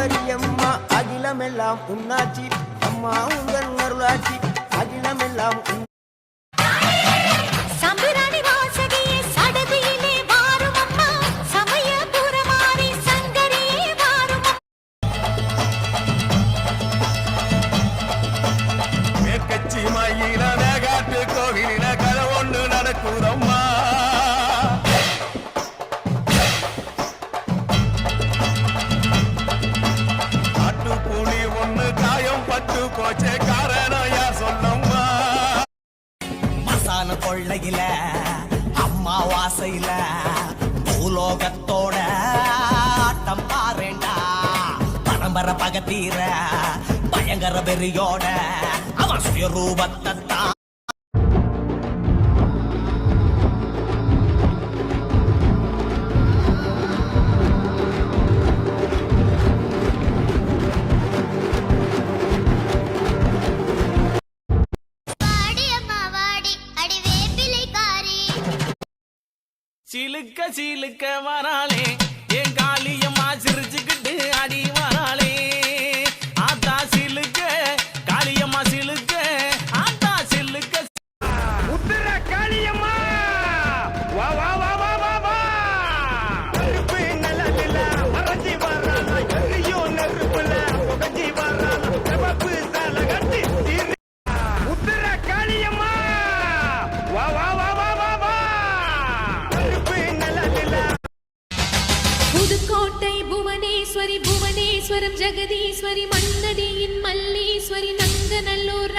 மரியம்மா அகிலமெல்லாம் உன்னாட்சி அம்மா உங்கள் அருளாட்சி அகிலமெல்லாம் கொள்ளையில அம்மாவாசையில பூலோகத்தோட ஆட்டம் பாருண்டா பரம்பரை பகத்தீர பயங்கர வெறியோட அவன் சுயரூபத்தை சிலுக்க சிலுக்க வராளே என் காளியம்மா சிரிச்சுக்கிட்டு அடி வராளே ஆத்தா சிலுக்க காளியம்மா சிலுக்க ஆத்தா சிலுக்க உத்திர காளியம்மா வா வா வா வா வா வா நெருப்பு நல்ல மறஞ்சி வராளா எரியும் நெருப்புல புகஞ்சி வராளா செவப்பு தலை கட்டி உத்திர காளியம்மா வா வா வா வா வா வா புதுக்கோட்டை புவனேஸ்வரி புவனேஸ்வரம் ஜெகதீஸ்வரி மண்ணடியின் மல்லீஸ்வரி நங்கநல்லூர்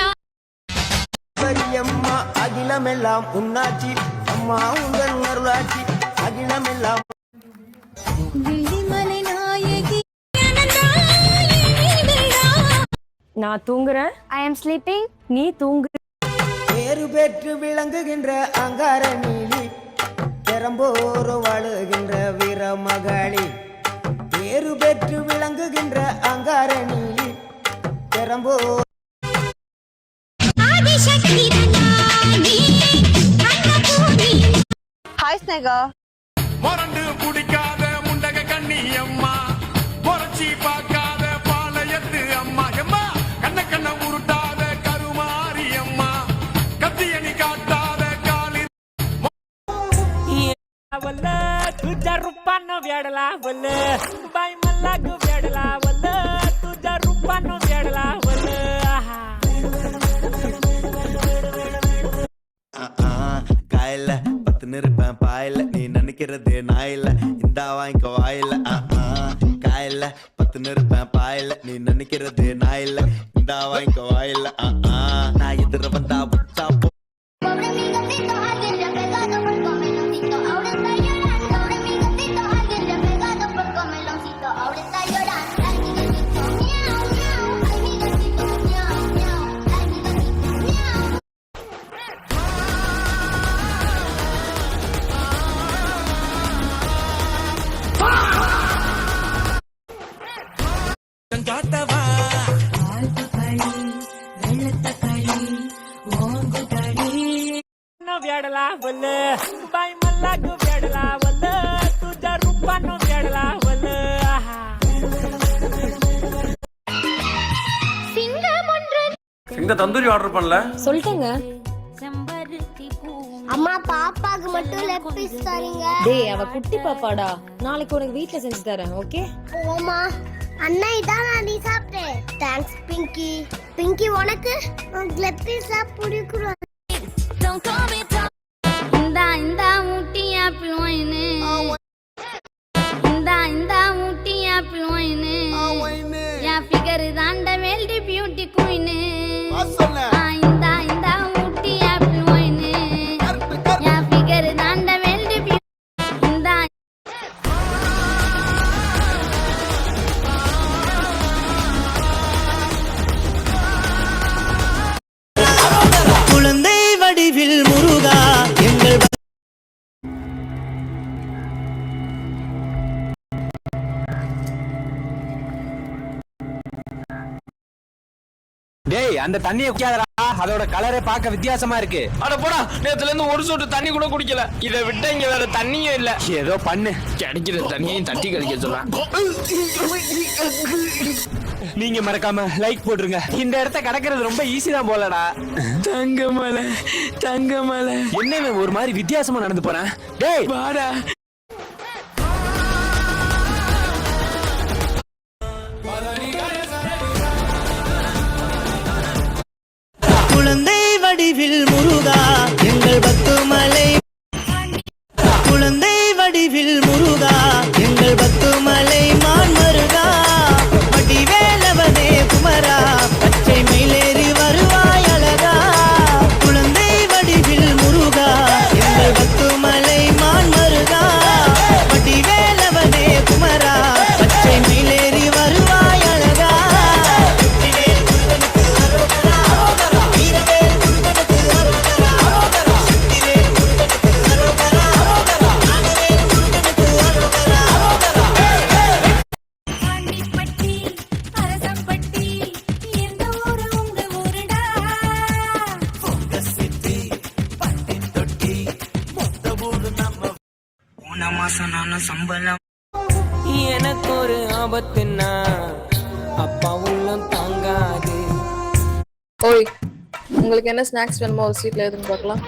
மரியம்மா அகிலமெல்லாம் உன்னாட்சி அம்மா உங்கள் அருளாட்சி அகிலமெல்லாம் விழிமலை நாயகி. நான் தூங்குறேன். I am sleeping. நீ தூங்கு. பேரு பெற்று விளங்குகின்ற அங்கார நீலி பெரம்போரு வாழுகின்ற வீரமகளி பேரு பெற்று விளங்குகின்ற அங்கார நீலி பெரம்போர் ஹாய் ஸ்னேகா. மொரண்டு குடிக்காத முண்டக கண்ணி அம்மா பொறச்சி பார்க்காத பாளையத்து அம்மா எம்மா கண்ண கண்ண உருட்டாத கருமாரி அம்மா கத்தியணி காட்டாத காலி वल्ल तुझ्या रूपानं वेडला वल्ल बाई मला ग वेडला वल्ल तुझ्या रूपानं वेडला वल्ल காயில பத்து நிருப்பேன் பாயில நீ நினைக்கிறது நாயில இந்த வாங்கிக்க வாயில காயில பத்து நிருப்பேன் பாயில நீ நினைக்கிறது நாயில இந்த வாங்கிக்க வாயில நான் எதிர வந்தா உச்சா போ वेडला वल्ल बाई मला ग वेडला वल्ल तुझ्या रूपानं वेडला वल्ल இந்த தந்தூரி ஆர்டர் பண்ணல சொல்லிட்டேங்க. அம்மா பாப்பாக்கு மட்டும் லெக் பீஸ் தரீங்க. டேய் அவ குட்டி பாப்பாடா. நாளைக்கு உனக்கு வீட்ல செஞ்சு தரேன். ஓகே? ஓமா. அண்ணா இதான் நீ சாப்பிட்டே. தேங்க்ஸ் பிங்கி. பிங்கி உனக்கு லெக் பீஸ் பிடிக்கும். இந்த ஊட்டி ஆப்பிள் ஒயினு இந்த ஊட்டி ஆப்பிள் ஒயினு என் ஃபிகர் தாண்ட வேல்டி பியூட்டி குயினு இந்த ஊட்டி ஆப்பிள் ஒயினு என் ஃபிகர் தாண்ட வேல்டி இந்த குழந்தை வடிவில் முருகா எங்கள் டேய் டேய் அந்த தண்ணியை குடிக்காதடா, அதோட கலரே பார்க்க வித்தியாசமா இருக்கு. அட போடா, நேத்துல இருந்து ஒரு சொட்டு தண்ணி கூட குடிக்கல. இதை விட்ட இங்க வேற தண்ணியும் இல்ல. ஏதோ பண்ணு, கிடைக்கிற தண்ணியையும் தட்டி கழிக்க சொல்றேன். நீங்க மறக்காம லைக் போட்டுருங்க. இந்த இடத்த கடக்கிறது ரொம்ப ஈஸி தான் போலடா. தங்கமலை தங்கமலை என்ன ஒரு மாதிரி வித்தியாசமா நடந்து போறேன். டேய் வாடா. குழந்தை வடிவில் முருகா எங்கள் பத்துமலை, குழந்தை வடிவில் முருகா எங்கள் பத்துமலை மான் மருகா, வடிவேலவனே குமரா பச்சை மேலேறி வருவாய் அழகா. குழந்தை வடிவில் முருகா எங்கள் பத்துமலை மான் மருகா, வடிவேலவனே குமரா பச்சை மேலேறி வருவாய் அழகா. எனக்கு ஒரு ஆபத்துன்னா அப்பா உள்ளம் தாங்காது. ஓய், உங்களுக்கு என்ன ஸ்நாக்ஸ் வேணுமோ ஒரு சீட்ல எதுன்னு பார்க்கலாம்.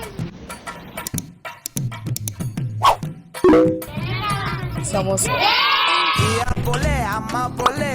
சமோசா. அம்மா போலே